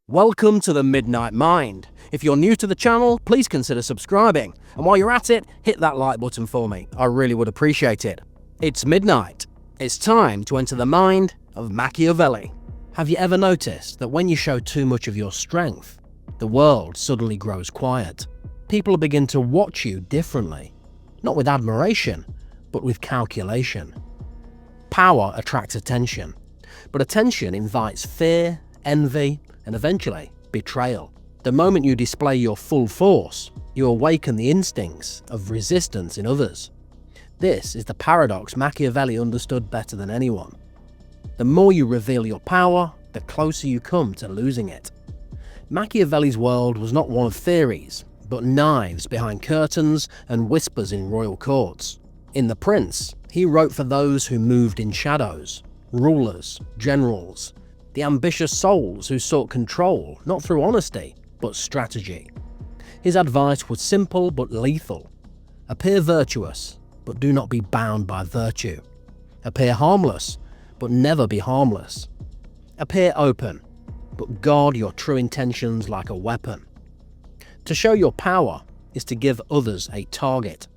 Welcome to the Midnight Mind. If you're new to the channel, please consider subscribing. And while you're at it, hit that like button for me. I really would appreciate it. It's midnight. It's time to enter the mind of Machiavelli. Have you ever noticed that when you show too much of your strength, the world suddenly grows quiet? People begin to watch you differently. Not with admiration, but with calculation. Power attracts attention, but attention invites fear, envy, and eventually betrayal. The moment you display your full force, you awaken the instincts of resistance in others. This is the paradox Machiavelli understood better than anyone. The more you reveal your power, the closer you come to losing it. Machiavelli's world was not one of theories, but knives behind curtains and whispers in royal courts. In The Prince, he wrote for those who moved in shadows, rulers, generals, the ambitious souls who sought control not through honesty, but strategy. His advice was simple but lethal. Appear virtuous, but do not be bound by virtue. Appear harmless, but never be harmless. Appear open, but guard your true intentions like a weapon. To show your power is to give others a target.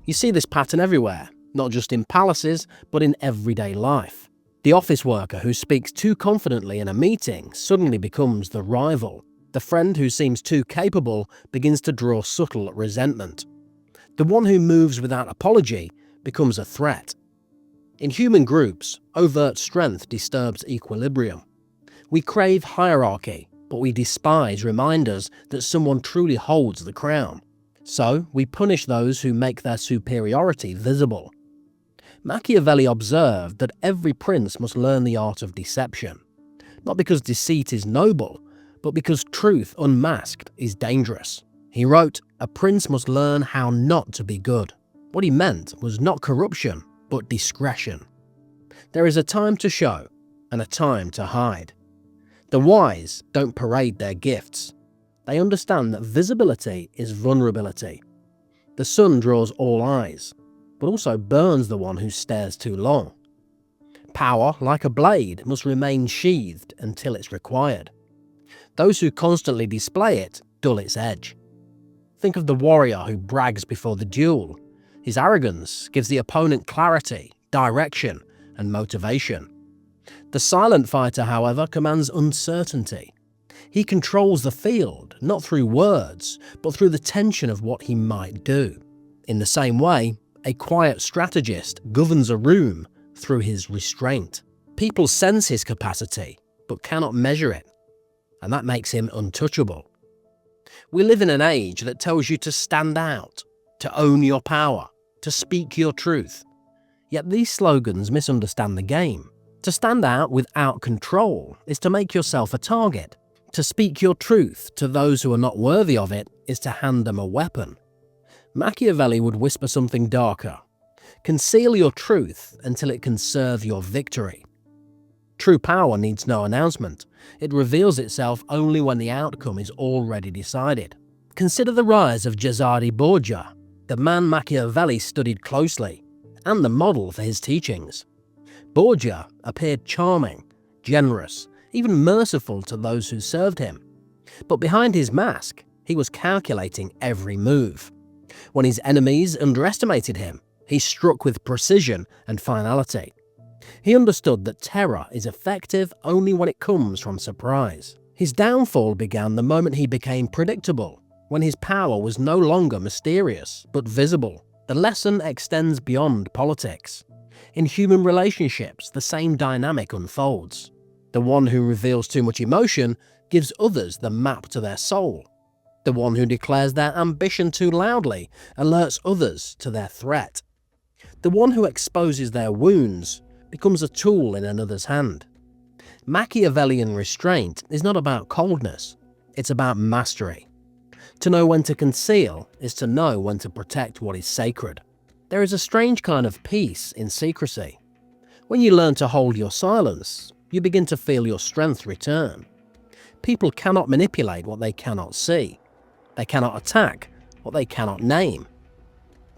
You see this pattern everywhere, not just in palaces, but in everyday life. The office worker who speaks too confidently in a meeting suddenly becomes the rival. The friend who seems too capable begins to draw subtle resentment. The one who moves without apology becomes a threat. In human groups, overt strength disturbs equilibrium. We crave hierarchy, but we despise reminders that someone truly holds the crown. So we punish those who make their superiority visible. Machiavelli observed that every prince must learn the art of deception, not because deceit is noble, but because truth unmasked is dangerous. He wrote, "A prince must learn how not to be good." What he meant was not corruption, but discretion. There is a time to show and a time to hide. The wise don't parade their gifts. They understand that visibility is vulnerability. The sun draws all eyes, but also burns the one who stares too long. Power, like a blade, must remain sheathed until it's required. Those who constantly display it dull its edge. Think of the warrior who brags before the duel. His arrogance gives the opponent clarity, direction, and motivation. The silent fighter, however, commands uncertainty. He controls the field, not through words, but through the tension of what he might do. In the same way, a quiet strategist governs a room through his restraint. People sense his capacity, but cannot measure it, and that makes him untouchable. We live in an age that tells you to stand out, to own your power, to speak your truth. Yet these slogans misunderstand the game. To stand out without control is to make yourself a target. To speak your truth to those who are not worthy of it is to hand them a weapon. Machiavelli would whisper something darker. Conceal your truth until it can serve your victory. True power needs no announcement. It reveals itself only when the outcome is already decided. Consider the rise of Cesare Borgia, the man Machiavelli studied closely, and the model for his teachings. Borgia appeared charming, generous, even merciful to those who served him. But behind his mask, he was calculating every move. When his enemies underestimated him, he struck with precision and finality. He understood that terror is effective only when it comes from surprise. His downfall began the moment he became predictable, when his power was no longer mysterious, but visible. The lesson extends beyond politics. In human relationships, the same dynamic unfolds. The one who reveals too much emotion gives others the map to their soul. The one who declares their ambition too loudly alerts others to their threat. The one who exposes their wounds becomes a tool in another's hand. Machiavellian restraint is not about coldness, it's about mastery. To know when to conceal is to know when to protect what is sacred. There is a strange kind of peace in secrecy. When you learn to hold your silence, you begin to feel your strength return. People cannot manipulate what they cannot see. They cannot attack what they cannot name.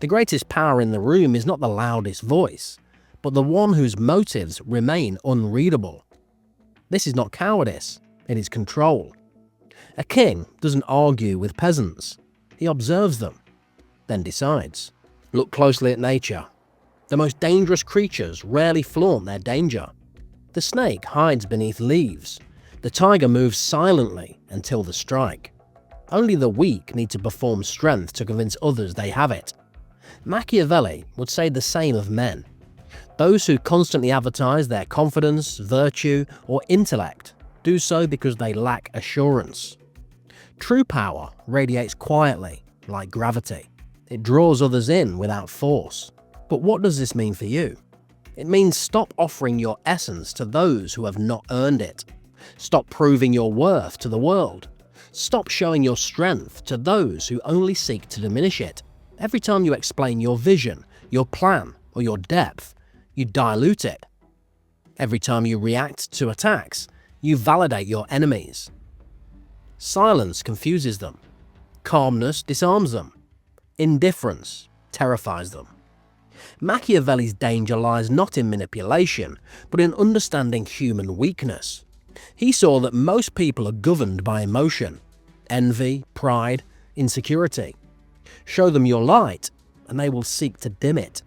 The greatest power in the room is not the loudest voice, but the one whose motives remain unreadable. This is not cowardice, It is control. A king doesn't argue with peasants. He observes them, then decides. Look closely at nature. The most dangerous creatures rarely flaunt their danger. The snake hides beneath leaves. The tiger moves silently until the strike. Only the weak need to perform strength to convince others they have it. Machiavelli would say the same of men. Those who constantly advertise their confidence, virtue, or intellect do so because they lack assurance. True power radiates quietly, like gravity. It draws others in without force. But what does this mean for you? It means stop offering your essence to those who have not earned it. Stop proving your worth to the world. Stop showing your strength to those who only seek to diminish it. Every time you explain your vision, your plan, or your depth, you dilute it. Every time you react to attacks, you validate your enemies. Silence confuses them. Calmness disarms them. Indifference terrifies them. Machiavelli's danger lies not in manipulation, but in understanding human weakness. He saw that most people are governed by emotion, envy, pride, insecurity. Show them your light, and they will seek to dim it.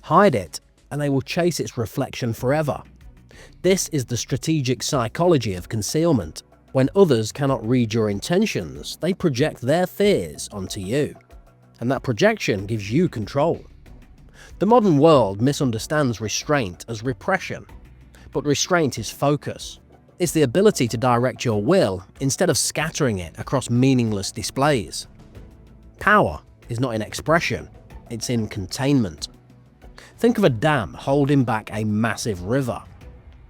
Hide it, and they will chase its reflection forever. This is the strategic psychology of concealment. When others cannot read your intentions, they project their fears onto you. And that projection gives you control. The modern world misunderstands restraint as repression, but restraint is focus. It's the ability to direct your will instead of scattering it across meaningless displays. Power is not in expression, it's in containment. Think of a dam holding back a massive river.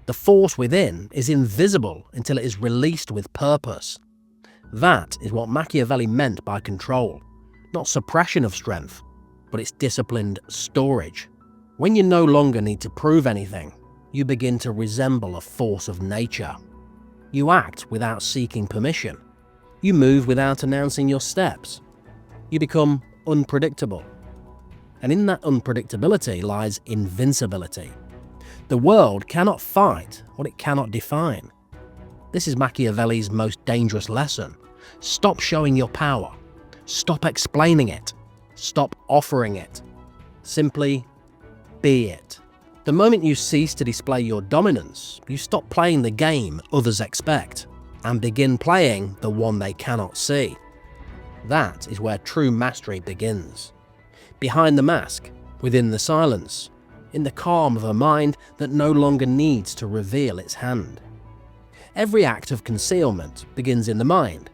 The force within is invisible until it is released with purpose. That is what Machiavelli meant by control, not suppression of strength, but its disciplined storage. When you no longer need to prove anything, you begin to resemble a force of nature. You act without seeking permission. You move without announcing your steps. You become unpredictable. And in that unpredictability lies invincibility. The world cannot fight what it cannot define. This is Machiavelli's most dangerous lesson. Stop showing your power. Stop explaining it. Stop offering it. Simply be it. The moment you cease to display your dominance, you stop playing the game others expect and begin playing the one they cannot see. That is where true mastery begins. Behind the mask, within the silence, in the calm of a mind that no longer needs to reveal its hand. Every act of concealment begins in the mind.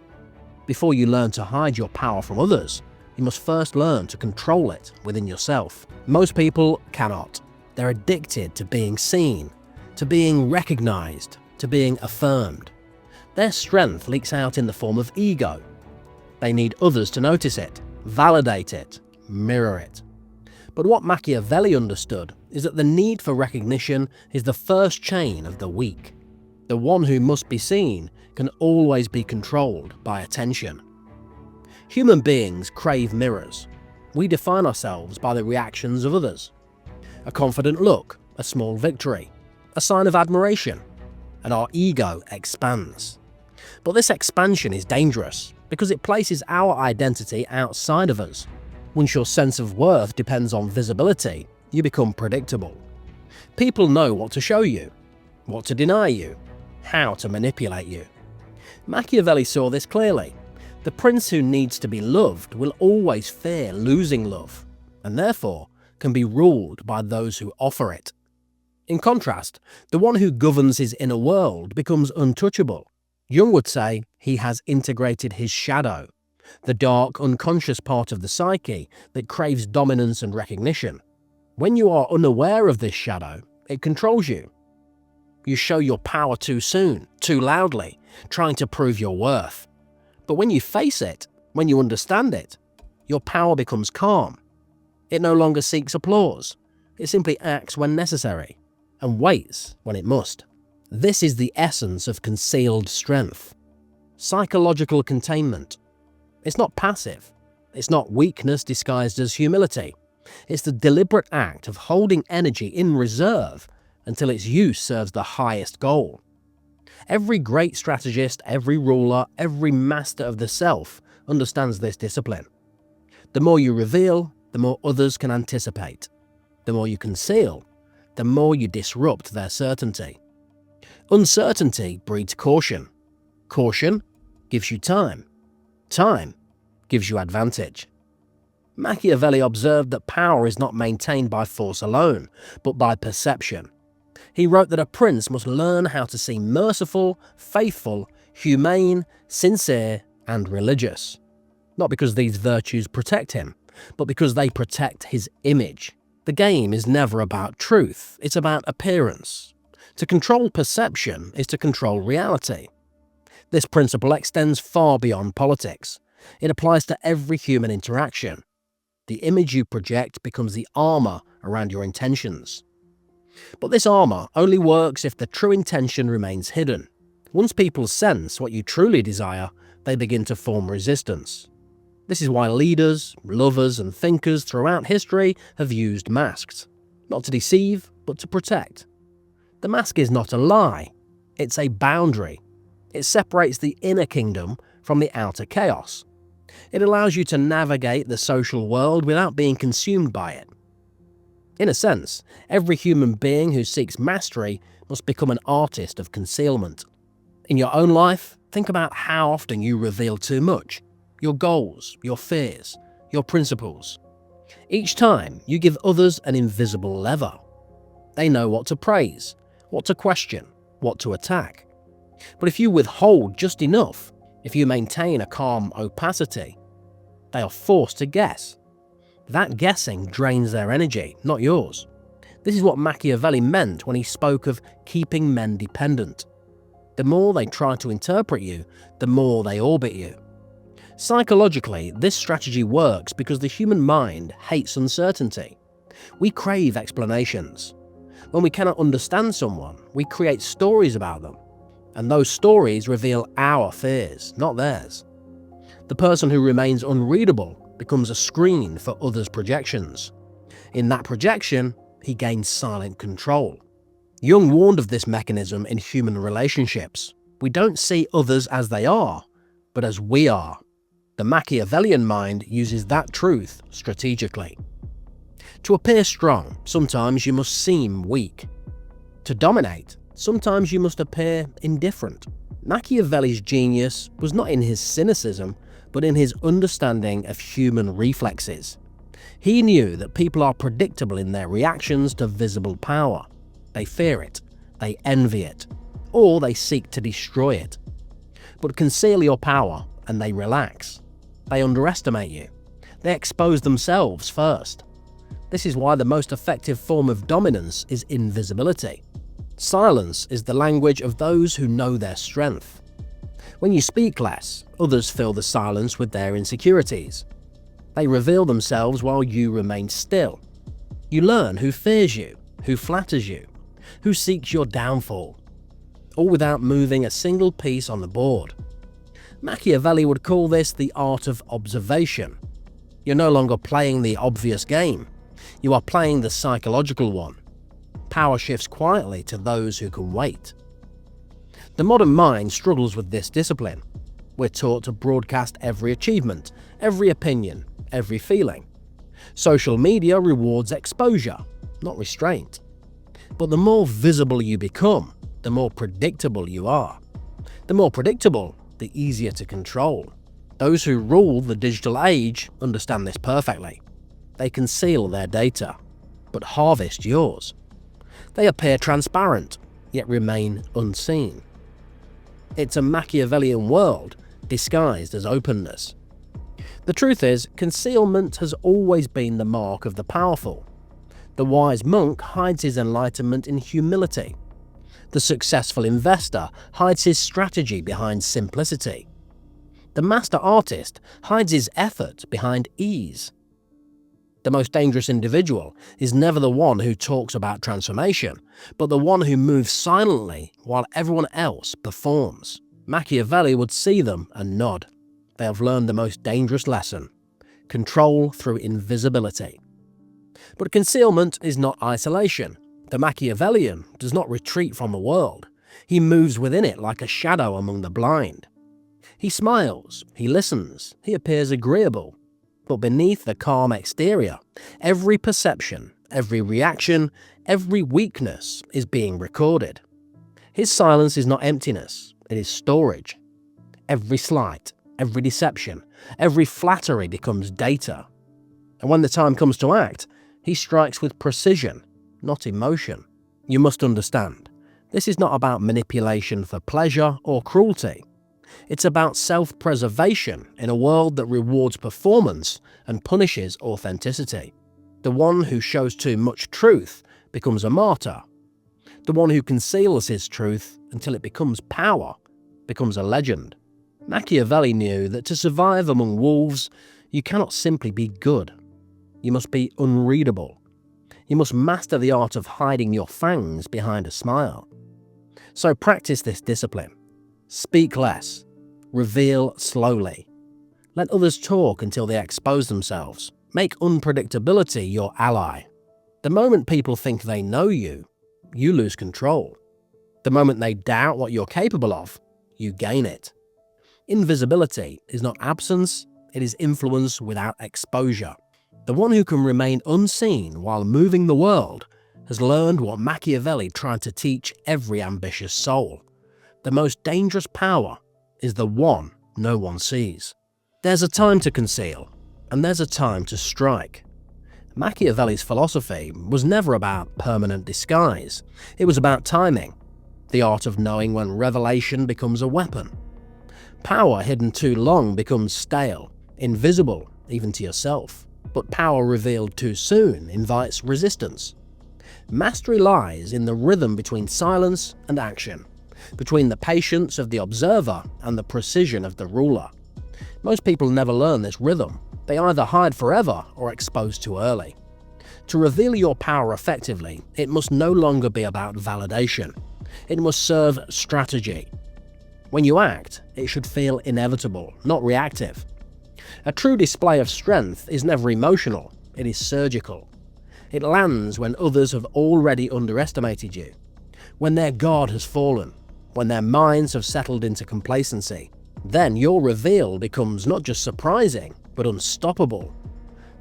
Before you learn to hide your power from others, you must first learn to control it within yourself. Most people cannot. They're addicted to being seen, to being recognized, to being affirmed. Their strength leaks out in the form of ego. They need others to notice it, validate it, mirror it. But what Machiavelli understood is that the need for recognition is the first chain of the weak. The one who must be seen can always be controlled by attention. Human beings crave mirrors. We define ourselves by the reactions of others. A confident look, a small victory, a sign of admiration, and our ego expands. But this expansion is dangerous because it places our identity outside of us. Once your sense of worth depends on visibility, you become predictable. People know what to show you, what to deny you, how to manipulate you. Machiavelli saw this clearly. The prince who needs to be loved will always fear losing love, and therefore can be ruled by those who offer it. In contrast, the one who governs his inner world becomes untouchable. Jung would say he has integrated his shadow, the dark, unconscious part of the psyche that craves dominance and recognition. When you are unaware of this shadow, it controls you. You show your power too soon, too loudly, trying to prove your worth. But when you face it, when you understand it, your power becomes calm. It no longer seeks applause. It simply acts when necessary and waits when it must. This is the essence of concealed strength. Psychological containment. It's not passive. It's not weakness disguised as humility. It's the deliberate act of holding energy in reserve until its use serves the highest goal. Every great strategist, every ruler, every master of the self understands this discipline. The more you reveal, the more others can anticipate. The more you conceal, the more you disrupt their certainty. Uncertainty breeds caution. Caution gives you time. Time gives you advantage. Machiavelli observed that power is not maintained by force alone, but by perception. He wrote that a prince must learn how to seem merciful, faithful, humane, sincere, and religious. Not because these virtues protect him, but because they protect his image. The game is never about truth, it's about appearance. To control perception is to control reality. This principle extends far beyond politics. It applies to every human interaction. The image you project becomes the armor around your intentions. But this armor only works if the true intention remains hidden. Once people sense what you truly desire, they begin to form resistance. This is why leaders, lovers, and thinkers throughout history have used masks. Not to deceive, but to protect. The mask is not a lie. It's a boundary. It separates the inner kingdom from the outer chaos. It allows you to navigate the social world without being consumed by it. In a sense, every human being who seeks mastery must become an artist of concealment. In your own life, think about how often you reveal too much. Your goals, your fears, your principles. Each time, you give others an invisible lever. They know what to praise, what to question, what to attack. But if you withhold just enough, if you maintain a calm opacity, they are forced to guess. That guessing drains their energy, not yours. This is what Machiavelli meant when he spoke of keeping men dependent. The more they try to interpret you, the more they orbit you. Psychologically, this strategy works because the human mind hates uncertainty. We crave explanations. When we cannot understand someone, we create stories about them. And those stories reveal our fears, not theirs. The person who remains unreadable becomes a screen for others' projections. In that projection, he gains silent control. Jung warned of this mechanism in human relationships. We don't see others as they are, but as we are. The Machiavellian mind uses that truth strategically. To appear strong, sometimes you must seem weak. To dominate, sometimes you must appear indifferent. Machiavelli's genius was not in his cynicism, but in his understanding of human reflexes. He knew that people are predictable in their reactions to visible power. They fear it, they envy it, or they seek to destroy it. But conceal your power and they relax. They underestimate you. They expose themselves first. This is why the most effective form of dominance is invisibility. Silence is the language of those who know their strength. When you speak less, others fill the silence with their insecurities. They reveal themselves while you remain still. You learn who fears you, who flatters you, who seeks your downfall, all without moving a single piece on the board. Machiavelli would call this the art of observation. You're no longer playing the obvious game. You are playing the psychological one. Power shifts quietly to those who can wait. The modern mind struggles with this discipline. We're taught to broadcast every achievement, every opinion, every feeling. Social media rewards exposure, not restraint. But the more visible you become, the more predictable you are. The more predictable, the easier to control. Those who rule the digital age understand this perfectly. They conceal their data, but harvest yours. They appear transparent, yet remain unseen. It's a Machiavellian world disguised as openness. The truth is, concealment has always been the mark of the powerful. The wise monk hides his enlightenment in humility. The successful investor hides his strategy behind simplicity. The master artist hides his effort behind ease. The most dangerous individual is never the one who talks about transformation, but the one who moves silently while everyone else performs. Machiavelli would see them and nod. They have learned the most dangerous lesson: control through invisibility. But concealment is not isolation. The Machiavellian does not retreat from the world. He moves within it like a shadow among the blind. He smiles, he listens, he appears agreeable. But beneath the calm exterior, every perception, every reaction, every weakness is being recorded. His silence is not emptiness, it is storage. Every slight, every deception, every flattery becomes data. And when the time comes to act, he strikes with precision, not emotion. You must understand, this is not about manipulation for pleasure or cruelty. It's about self-preservation in a world that rewards performance and punishes authenticity. The one who shows too much truth becomes a martyr. The one who conceals his truth until it becomes power becomes a legend. Machiavelli knew that to survive among wolves, you cannot simply be good. You must be unreadable. You must master the art of hiding your fangs behind a smile. So practice this discipline. Speak less. Reveal slowly. Let others talk until they expose themselves. Make unpredictability your ally. The moment people think they know you, you lose control. The moment they doubt what you're capable of, you gain it. Invisibility is not absence, it is influence without exposure. The one who can remain unseen while moving the world has learned what Machiavelli tried to teach every ambitious soul. The most dangerous power is the one no one sees. There's a time to conceal, and there's a time to strike. Machiavelli's philosophy was never about permanent disguise. It was about timing, the art of knowing when revelation becomes a weapon. Power hidden too long becomes stale, invisible even to yourself. But power revealed too soon invites resistance. Mastery lies in the rhythm between silence and action, between the patience of the observer and the precision of the ruler. Most people never learn this rhythm. They either hide forever or expose too early. To reveal your power effectively, it must no longer be about validation. It must serve strategy. When you act, it should feel inevitable, not reactive. A true display of strength is never emotional, it is surgical. It lands when others have already underestimated you, when their guard has fallen, when their minds have settled into complacency. Then your reveal becomes not just surprising, but unstoppable.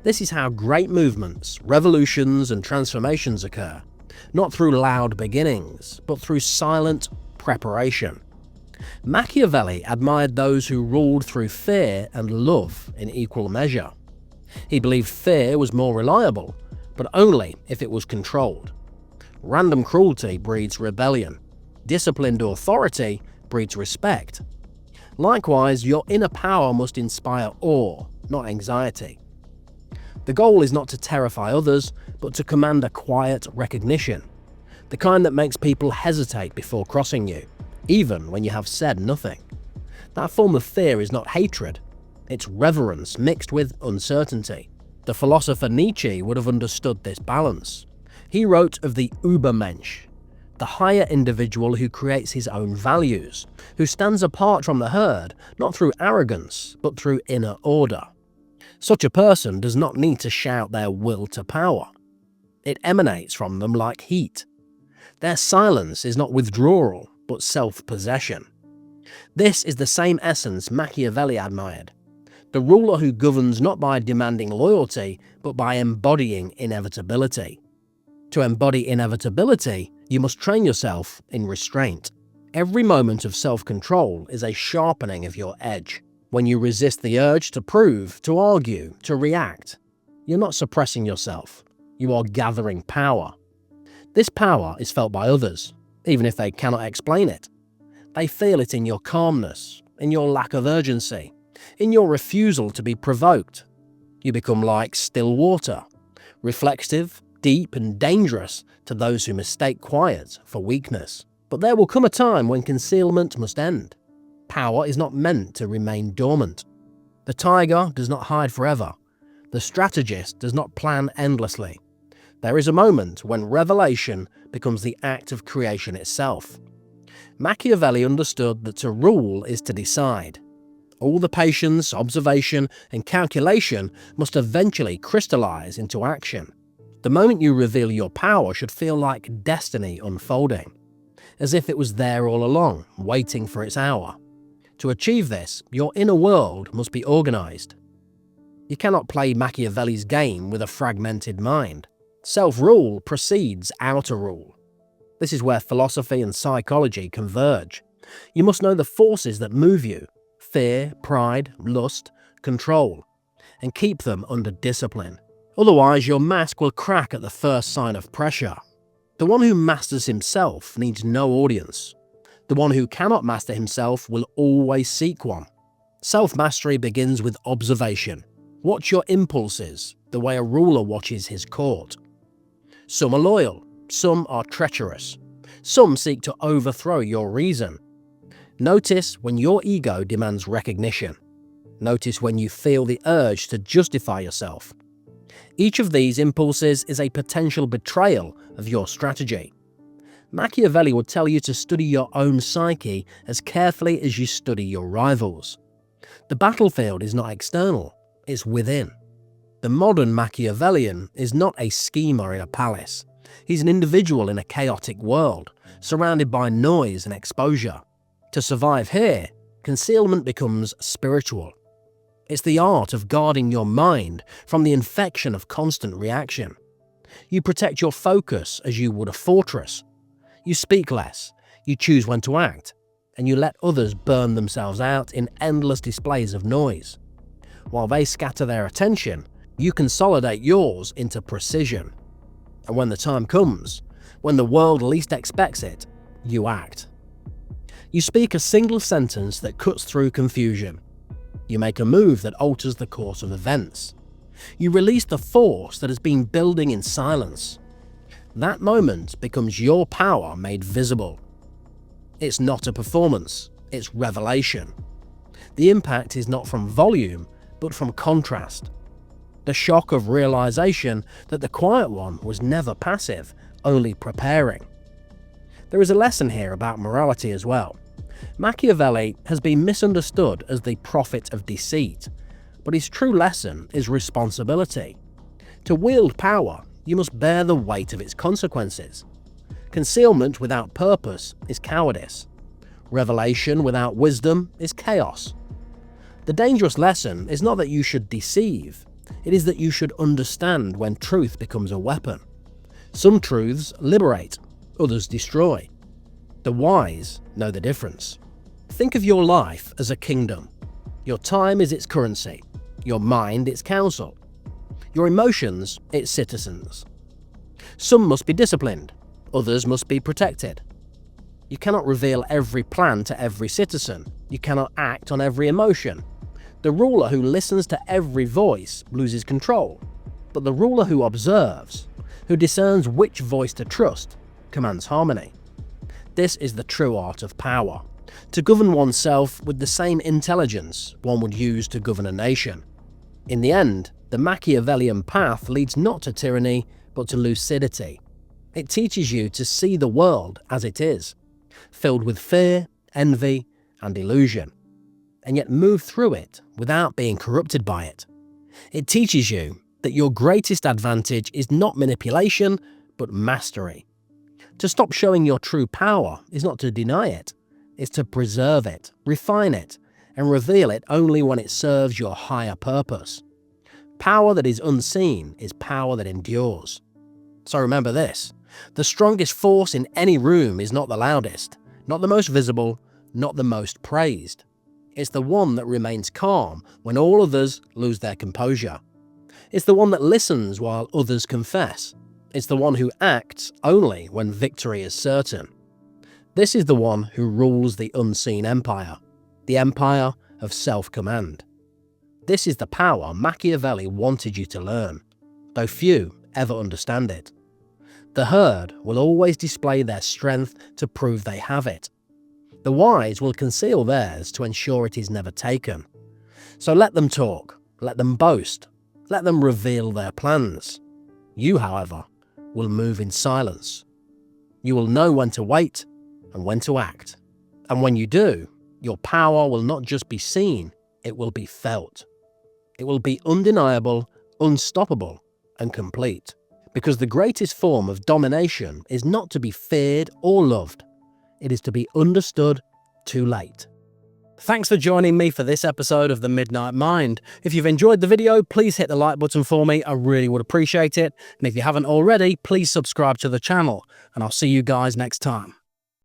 This is how great movements, revolutions, and transformations occur, not through loud beginnings, but through silent preparation. Machiavelli admired those who ruled through fear and love in equal measure. He believed fear was more reliable, but only if it was controlled. Random cruelty breeds rebellion. Disciplined authority breeds respect. Likewise, your inner power must inspire awe, not anxiety. The goal is not to terrify others, but to command a quiet recognition, the kind that makes people hesitate before crossing you, even when you have said nothing. That form of fear is not hatred, it's reverence mixed with uncertainty. The philosopher Nietzsche would have understood this balance. He wrote of the Übermensch, the higher individual who creates his own values, who stands apart from the herd, not through arrogance, but through inner order. Such a person does not need to shout their will to power. It emanates from them like heat. Their silence is not withdrawal, but self-possession. This is the same essence Machiavelli admired. The ruler who governs not by demanding loyalty, but by embodying inevitability. To embody inevitability, you must train yourself in restraint. Every moment of self-control is a sharpening of your edge. When you resist the urge to prove, to argue, to react, you're not suppressing yourself. You are gathering power. This power is felt by others, even if they cannot explain it. They feel it in your calmness, in your lack of urgency, in your refusal to be provoked. You become like still water, reflective, deep and dangerous to those who mistake quiet for weakness. But there will come a time when concealment must end. Power is not meant to remain dormant. The tiger does not hide forever. The strategist does not plan endlessly. There is a moment when revelation becomes the act of creation itself. Machiavelli understood that to rule is to decide. All the patience, observation, and calculation must eventually crystallize into action. The moment you reveal your power should feel like destiny unfolding. as if it was there all along, waiting for its hour. To achieve this, your inner world must be organized. You cannot play Machiavelli's game with a fragmented mind. Self-rule precedes outer rule. This is where philosophy and psychology converge. You must know the forces that move you: fear, pride, lust, control, and keep them under discipline. Otherwise, your mask will crack at the first sign of pressure. The one who masters himself needs no audience. The one who cannot master himself will always seek one. Self-mastery begins with observation. Watch your impulses, the way a ruler watches his court. Some are loyal, some are treacherous. Some seek to overthrow your reason. Notice when your ego demands recognition. Notice when you feel the urge to justify yourself. Each of these impulses is a potential betrayal of your strategy. Machiavelli would tell you to study your own psyche as carefully as you study your rivals. The battlefield is not external, it's within. The modern Machiavellian is not a schemer in a palace. He's an individual in a chaotic world, surrounded by noise and exposure. To survive here, concealment becomes spiritual. It's the art of guarding your mind from the infection of constant reaction. You protect your focus as you would a fortress. You speak less, you choose when to act, and you let others burn themselves out in endless displays of noise. While they scatter their attention, you consolidate yours into precision. And when the time comes, when the world least expects it, you act. You speak a single sentence that cuts through confusion. You make a move that alters the course of events. You release the force that has been building in silence. That moment becomes your power made visible. It's not a performance, it's revelation. The impact is not from volume, but from contrast. The shock of realization that the quiet one was never passive, only preparing. There is a lesson here about morality as well. Machiavelli has been misunderstood as the prophet of deceit, but his true lesson is responsibility. To wield power, you must bear the weight of its consequences. Concealment without purpose is cowardice. Revelation without wisdom is chaos. The dangerous lesson is not that you should deceive, it is that you should understand when truth becomes a weapon. Some truths liberate, others destroy. The wise know the difference. Think of your life as a kingdom. Your time is its currency, your mind its counsel, your emotions its citizens. Some must be disciplined, others must be protected. You cannot reveal every plan to every citizen, you cannot act on every emotion. The ruler who listens to every voice loses control, but the ruler who observes, who discerns which voice to trust, commands harmony. This is the true art of power, to govern oneself with the same intelligence one would use to govern a nation. In the end, the Machiavellian path leads not to tyranny, but to lucidity. It teaches you to see the world as it is, filled with fear, envy, and illusion, and yet move through it without being corrupted by it. It teaches you that your greatest advantage is not manipulation, but mastery. To stop showing your true power is not to deny it, it's to preserve it, refine it, and reveal it only when it serves your higher purpose. Power that is unseen is power that endures. So remember this, the strongest force in any room is not the loudest, not the most visible, not the most praised. It's the one that remains calm when all others lose their composure. It's the one that listens while others confess. It's the one who acts only when victory is certain. This is the one who rules the unseen empire, the empire of self-command. This is the power Machiavelli wanted you to learn, though few ever understand it. The herd will always display their strength to prove they have it. The wise will conceal theirs to ensure it is never taken. So let them talk, let them boast, let them reveal their plans. You, however, will move in silence. You will know when to wait and when to act. And when you do, your power will not just be seen, it will be felt. It will be undeniable, unstoppable, and complete. Because the greatest form of domination is not to be feared or loved. it is to be understood too late. Thanks for joining me for this episode of The Midnight Mind. If you've enjoyed the video, please hit the like button for me. I really would appreciate it. And if you haven't already, please subscribe to the channel. And I'll see you guys next time.